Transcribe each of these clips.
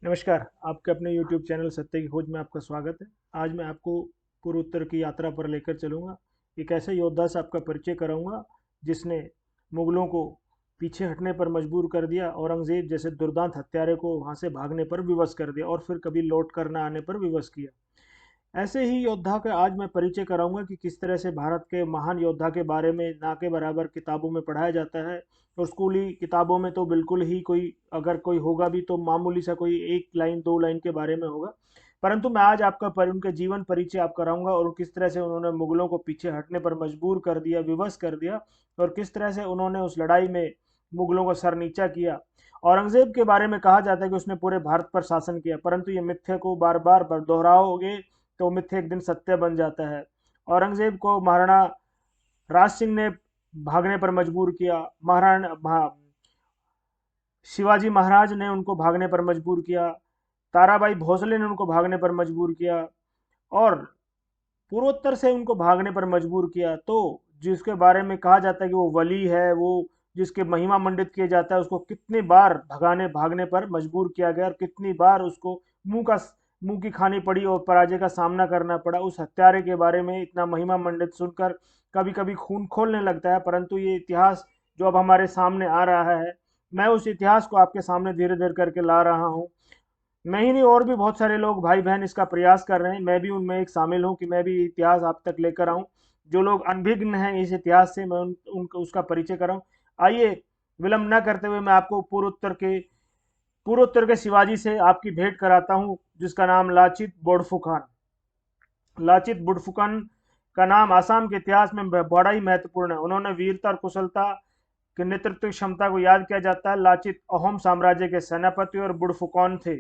नमस्कार। आपके अपने YouTube चैनल सत्य की खोज में आपका स्वागत है। आज मैं आपको पूर्वोत्तर की यात्रा पर लेकर चलूँगा। एक ऐसे योद्धा से आपका परिचय कराऊँगा जिसने मुगलों को पीछे हटने पर मजबूर कर दिया, औरंगज़ेब जैसे दुर्दांत हत्यारे को वहाँ से भागने पर विवश कर दिया और फिर कभी लौट कर न आने पर विवश किया। ऐसे ही योद्धा का आज मैं परिचय कराऊंगा कि किस तरह से भारत के महान योद्धा के बारे में ना के बराबर किताबों में पढ़ाया जाता है। और स्कूली किताबों में तो बिल्कुल ही कोई, अगर कोई होगा भी तो मामूली सा कोई एक लाइन दो लाइन के बारे में होगा। परंतु मैं आज आपका उनके जीवन परिचय आप कराऊंगा और किस तरह से उन्होंने मुगलों को पीछे हटने पर मजबूर कर दिया, विवश कर दिया, और किस तरह से उन्होंने उस लड़ाई में मुगलों को सर नीचा किया। औरंगजेब के बारे में कहा जाता है कि उसने पूरे भारत पर शासन किया, परंतु ये मिथ्या को बार बार दोहराओगे तो मिथ्या एक दिन सत्य बन जाता है। औरंगजेब को महाराणा राज सिंह ने भागने पर मजबूर किया। शिवाजी महाराज ने उनको भागने पर मजबूर किया। ताराबाई भोसले ने उनको भागने पर मजबूर किया और पूर्वोत्तर से उनको भागने पर मजबूर किया। तो जिसके बारे में कहा जाता है कि वो वली है, वो जिसके महिमा मंडित किया जाता है, उसको कितनी बार भगाने भागने पर मजबूर किया गया और कितनी बार उसको मुंह की खानी पड़ी और पराजय का सामना करना पड़ा। उस हत्यारे के बारे में इतना महिमा मंडित सुनकर कभी कभी खून खोलने लगता है, परंतु ये इतिहास जो अब हमारे सामने आ रहा है, मैं उस इतिहास को आपके सामने धीरे धीरे करके ला रहा हूँ। मैं ही नहीं, और भी बहुत सारे लोग भाई बहन इसका प्रयास कर रहे हैं। मैं भी उनमें एक शामिल हूं कि मैं भी इतिहास आप तक लेकर आऊं। जो लोग अनभिज्ञ हैं इस इतिहास से, मैं उसका परिचय कराऊं। आइए विलंब न करते हुए मैं आपको पूर्वोत्तर के शिवाजी से आपकी भेंट कराता हूं, जिसका नाम लाचित बोड़फुकान। लाचित बुड़फुकन का नाम आसाम के इतिहास में बड़ा ही महत्वपूर्ण है। उन्होंने वीरता और कुशलता के नेतृत्व क्षमता को याद किया जाता है। लाचित अहोम साम्राज्य के सेनापति और बुड़फुकौन थे।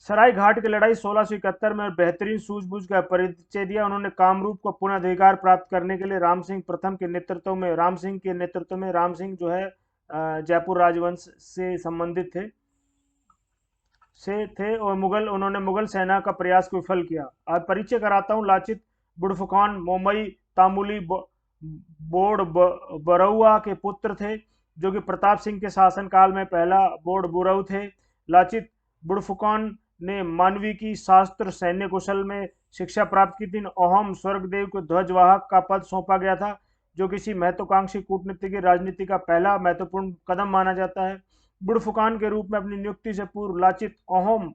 सराय घाट की लड़ाई 1671 में बेहतरीन सूझबूझ का परिचय दिया। उन्होंने कामरूप को पुनः अधिकार प्राप्त करने के लिए राम सिंह प्रथम के नेतृत्व में राम सिंह जो है जयपुर राजवंश से संबंधित थे और उन्होंने मुगल सेना का प्रयास को विफल किया। आज परिचय कराता हूँ लाचित बुड़फुकान मोमई तामुली बरौआ के पुत्र थे, जो कि प्रताप सिंह के शासनकाल में पहला बोर्ड बुरऊ थे। लाचित बुड़फुकान ने मानविकी शास्त्र सैन्य कुशल में शिक्षा प्राप्त की थी। अहोम स्वर्गदेव को ध्वजवाहक का पद सौंपा गया था, जो किसी महत्वाकांक्षी कूटनीति की राजनीति का पहला महत्वपूर्ण कदम माना जाता है। बुड़फुकान के रूप में अपनी नियुक्ति से पूर्व लाचित अहोम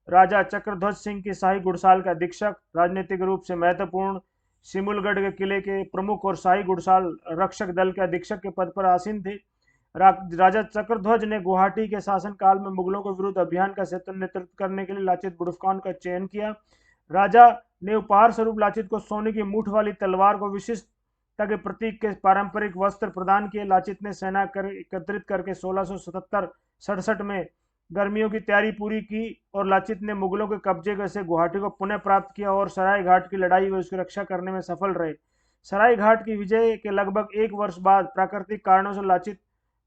राजा चक्रध्वज सिंह की शाही घुड़साल का अधीक्षक, राजनीतिक रूप से महत्वपूर्ण सिमुलगढ़ के किले के प्रमुख और शाही घुड़साल रक्षक दल के अधीक्षक के पद पर आसीन थे। राजा चक्रध्वज ने गुवाहाटी के शासनकाल में मुगलों के विरुद्ध अभियान का नेतृत्व करने के लिए लाचित बुड़फुकान का चयन किया। राजा ने उपहार स्वरूप लाचित को सोने की मूठ वाली तलवार को विशिष्टता के प्रतीक के पारंपरिक वस्त्र प्रदान किए। लाचित ने सेना एकत्रित करके 1677-67 में गर्मियों की तैयारी पूरी की और लाचित ने मुगलों के कब्जे से गुवाहाटी को पुनः प्राप्त किया और सराय घाट की लड़ाई व उसकी रक्षा करने में सफल रहे। सराय घाट की विजय के लगभग एक वर्ष बाद प्राकृतिक कारणों से लाचित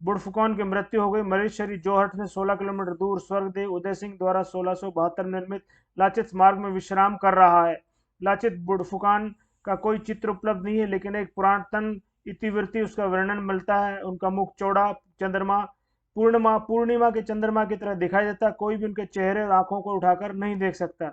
बुड़फुकौन की मृत्यु हो गई। मरीशरी जोहट से 16 किलोमीटर दूर स्वर्गदेव उदय सिंह द्वारा 1672 में निर्मित लाचित स्मारक में विश्राम कर रहा है। लाचित बुड़फुकौन का कोई चित्र उपलब्ध नहीं है, लेकिन एक पुरातन इतिवृत्ति उसका वर्णन मिलता है। उनका मुख चौड़ा चंद्रमा पूर्णिमा के चंद्रमा की तरह दिखाई देता है। कोई भी उनके चेहरे और आंखों को उठाकर नहीं देख सकता।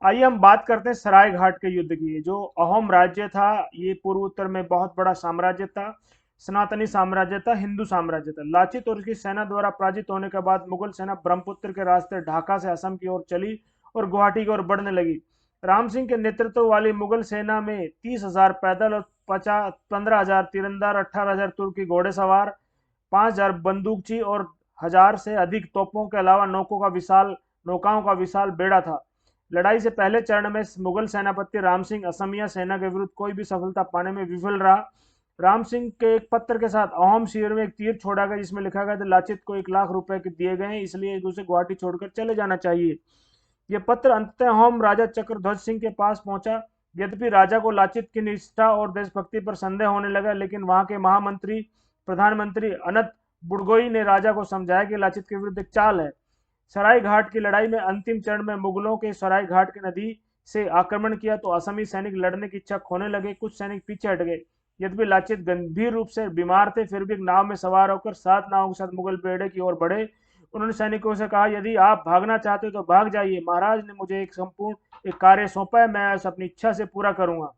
आइए हम बात करते हैं सराय घाट के युद्ध की। जो अहोम राज्य था, ये पूर्व उत्तर में बहुत बड़ा साम्राज्य था, सनातनी साम्राज्य था, हिंदू साम्राज्य था। लाचित और उसकी सेना द्वारा पराजित होने के बाद मुगल सेना ब्रह्मपुत्र के रास्ते ढाका से असम की ओर चली और गुवाहाटी की ओर बढ़ने लगी। राम सिंह के नेतृत्व वाली मुगल सेना में 30,000 पैदल और 15,000 तीरंदाज, 18,000 तुर्की घोड़ेसवार, 5,000 बंदूकची और 1,000 से अधिक तोपों के अलावा नौकाओं का विशाल बेड़ा था। लड़ाई से पहले चरण में मुगल सेनापति राम सिंह असमिया सेना के विरुद्ध कोई भी सफलता पाने में विफल रहा। राम सिंह के एक पत्र के साथ अहोम शिविर में एक तीर छोड़ा गया, जिसमें लिखा गया था लाचित को 1,00,000 रुपए दिए गए हैं, इसलिए उसे गुवाहाटी छोड़कर चले जाना चाहिए। यह पत्र अंततः अहोम राजा चक्रध्वज सिंह के पास पहुंचा। यद्यपि राजा को लाचित की निष्ठा और देशभक्ति पर संदेह होने लगा, लेकिन वहां के प्रधानमंत्री अनंत बुडगोई ने राजा को समझाया कि लाचित के विरुद्ध एक चाल है। सराय घाट की लड़ाई में अंतिम चरण में मुगलों के सराय घाट की नदी से आक्रमण किया तो असमी सैनिक लड़ने की इच्छा खोने लगे। कुछ सैनिक पीछे हट गए। यद्यपि लाचित गंभीर रूप से बीमार थे, फिर भी एक नाव में सवार होकर 7 नावों के साथ मुगल बेड़े की ओर बढ़े। उन्होंने सैनिकों से कहा, यदि आप भागना चाहते हो तो भाग जाइए, महाराज ने मुझे एक कार्य सौंपा है, मैं उसे अपनी इच्छा से पूरा करूंगा।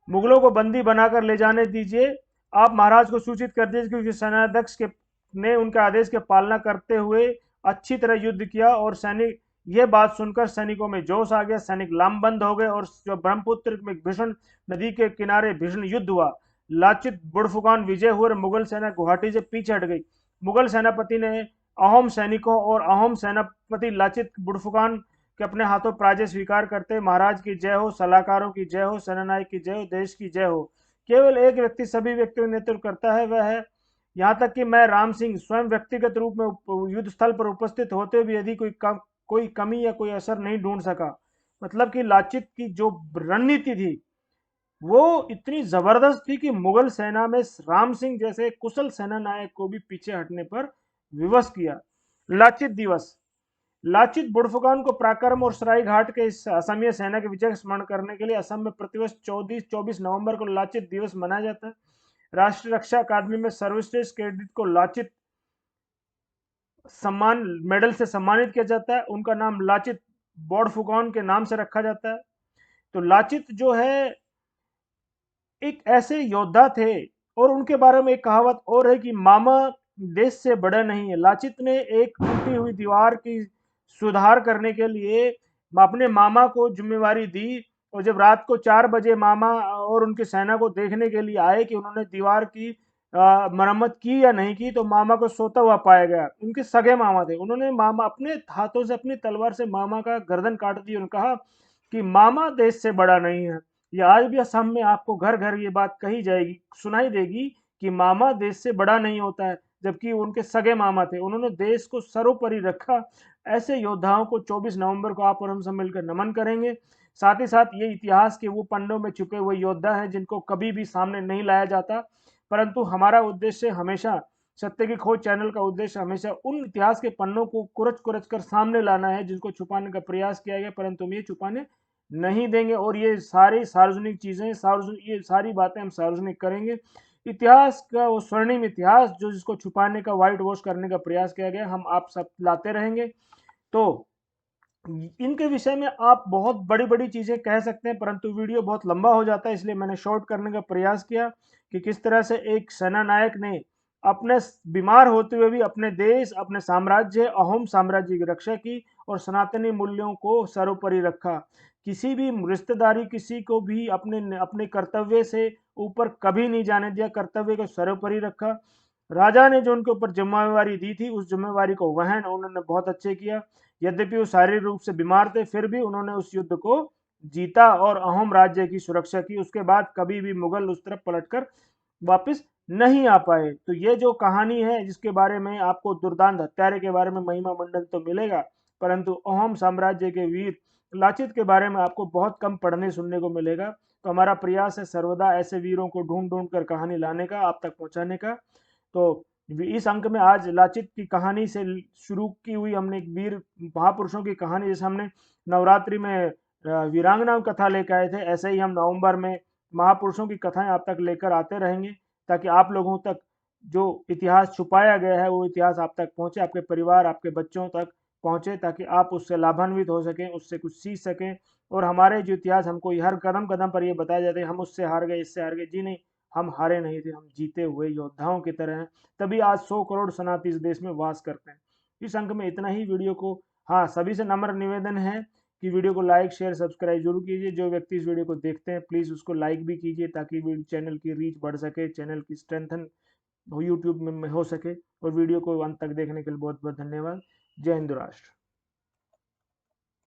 मुगलों को बंदी बनाकर ले जाने दीजिए, आप महाराज को सूचित कर दीजिए, क्योंकि सेनाध्यक्ष के ने उनके आदेश की पालना करते हुए अच्छी तरह युद्ध किया। और सैनिक यह बात सुनकर सैनिकों में जोश आ गया, सैनिक लामबंद हो गए और जो ब्रह्मपुत्र में भीषण नदी के किनारे भीषण युद्ध हुआ। लाचित बुड़फुकान विजय हुए और मुगल सेना गुवाहाटी से पीछे हट गई। मुगल सेनापति ने अहोम सैनिकों और अहोम सेनापति लाचित बुड़फुकान के अपने हाथों पराजय स्वीकार करते, महाराज की जय हो, सलाहकारों की जय हो, सेनानायक की जय हो, देश की जय हो। केवल एक व्यक्ति सभी व्यक्तियों का नेतृत्व करता है, वह है, यहाँ तक कि मैं राम सिंह स्वयं व्यक्तिगत रूप में युद्ध स्थल पर उपस्थित होते हुए यदि कोई कमी या कोई असर नहीं ढूंढ सका। मतलब कि लाचित की जो रणनीति थी वो इतनी जबरदस्त थी कि मुगल सेना में राम सिंह जैसे कुशल सेना नायक को भी पीछे हटने पर विवश किया। लाचित दिवस, लाचित बुड़फुकान को पराक्रम और सराय घाट के इस असमिया सेना के विजय स्मरण करने के लिए असम में प्रतिवर्ष 24 नवंबर को लाचित दिवस मनाया जाता है। राष्ट्रीय रक्षा अकादमी में सर्वश्रेष्ठ कैडेट को लाचित सम्मान मेडल से सम्मानित किया जाता है। उनका नाम लाचित बोड़फुकन के नाम से रखा जाता है। तो लाचित जो है एक ऐसे योद्धा थे, और उनके बारे में एक कहावत और है कि मामा देश से बड़ा नहीं है। लाचित ने एक टूटी हुई दीवार की सुधार करने के लिए अपने मामा को जिम्मेवारी दी, और जब रात को 4 बजे मामा और उनकी सेना को देखने के लिए आए कि उन्होंने दीवार की मरम्मत की या नहीं की, तो मामा को सोता हुआ पाया गया। उनके सगे मामा थे, उन्होंने मामा अपने हाथों से अपनी तलवार से मामा का गर्दन काट दी और कहा कि मामा देश से बड़ा नहीं है। ये आज भी असम में आपको घर घर ये बात कही जाएगी, सुनाई देगी कि मामा देश से बड़ा नहीं होता है, जबकि उनके सगे मामा थे। उन्होंने देश को सर्वोपरि रखा। ऐसे योद्धाओं को 24 नवंबर को आप और हम सब मिलकर नमन करेंगे। साथ ही साथ ये इतिहास के वो पन्नों में छुपे हुए योद्धा हैं जिनको कभी भी सामने नहीं लाया जाता, परंतु हमारा उद्देश्य हमेशा, सत्य की खोज चैनल का उद्देश्य हमेशा उन इतिहास के पन्नों को कुरच कुरच कर सामने लाना है जिनको छुपाने का प्रयास किया गया, परंतु हम ये छुपाने नहीं देंगे। और ये सारी सार्वजनिक चीजें, ये सारी बातें हम सार्वजनिक करेंगे। इतिहास का वो स्वर्णिम इतिहास जो जिसको छुपाने का, व्हाइट वॉश करने का प्रयास किया गया, हम आप सब लाते रहेंगे। तो इनके विषय में आप बहुत बड़ी बड़ी चीजें कह सकते हैं, परंतु वीडियो बहुत लंबा हो जाता है, इसलिए मैंने शॉर्ट करने का प्रयास किया कि किस तरह से एक सेना नायक ने अपने बीमार होते हुए भी अपने देश, अपने साम्राज्य, अहोम साम्राज्य की रक्षा की और सनातनी मूल्यों को सर्वोपरि रखा। किसी भी रिश्तेदारी, किसी को भी अपने अपने कर्तव्य से ऊपर कभी नहीं जाने दिया, कर्तव्य को सर्वोपरि रखा। राजा ने जो उनके ऊपर जिम्मेवारी दी थी, उस जिम्मेवारी को वहन उन्होंने बहुत अच्छे किया। यद्यपि वो शारीरिक रूप से बीमार थे, फिर भी उन्होंने उस युद्ध को जीता और अहोम राज्य की सुरक्षा की। उसके बाद कभी भी मुगल उस तरफ पलटकर वापस नहीं आ पाए। तो ये जो कहानी है, जिसके बारे में आपको दुर्दांत हत्यारे के बारे में महिमा मंडल तो मिलेगा, परंतु अहोम साम्राज्य के वीर लाचित के बारे में आपको बहुत कम पढ़ने सुनने को मिलेगा। तो हमारा प्रयास है सर्वदा ऐसे वीरों को ढूंढ ढूंढ कर कहानी लाने का, आप तक पहुंचाने का। तो इस अंक में आज लाचित की कहानी से शुरू की हुई हमने एक वीर महापुरुषों की कहानी, जैसे हमने नवरात्रि में वीरांगनाओं कथा लेकर आए थे, ऐसे ही हम नवंबर में महापुरुषों की कथाएं आप तक लेकर आते रहेंगे, ताकि आप लोगों तक जो इतिहास छुपाया गया है वो इतिहास आप तक पहुंचे, आपके परिवार, आपके बच्चों तक पहुंचे, ताकि आप उससे लाभान्वित हो सकें, उससे कुछ सीख सकें। और हमारे जो इतिहास हमको हर कदम कदम पर ये बताया जाता है हम उससे हार गए, इससे हार गए, जी नहीं, हम हारे नहीं थे, हम जीते हुए योद्धाओं की तरह हैं। तभी आज 100 करोड़ सनातनी इस देश में वास करते हैं। इस अंक में इतना ही। वीडियो को, हाँ, सभी से नम्र निवेदन है कि वीडियो को लाइक, शेयर, सब्सक्राइब जरूर कीजिए। जो व्यक्ति इस वीडियो को देखते हैं प्लीज़ उसको लाइक भी कीजिए, ताकि चैनल की रीच बढ़ सके, चैनल की स्ट्रेंथन यूट्यूब में हो सके। और वीडियो को अंत तक देखने के लिए बहुत बहुत धन्यवाद। जय हिंद राष्ट्र।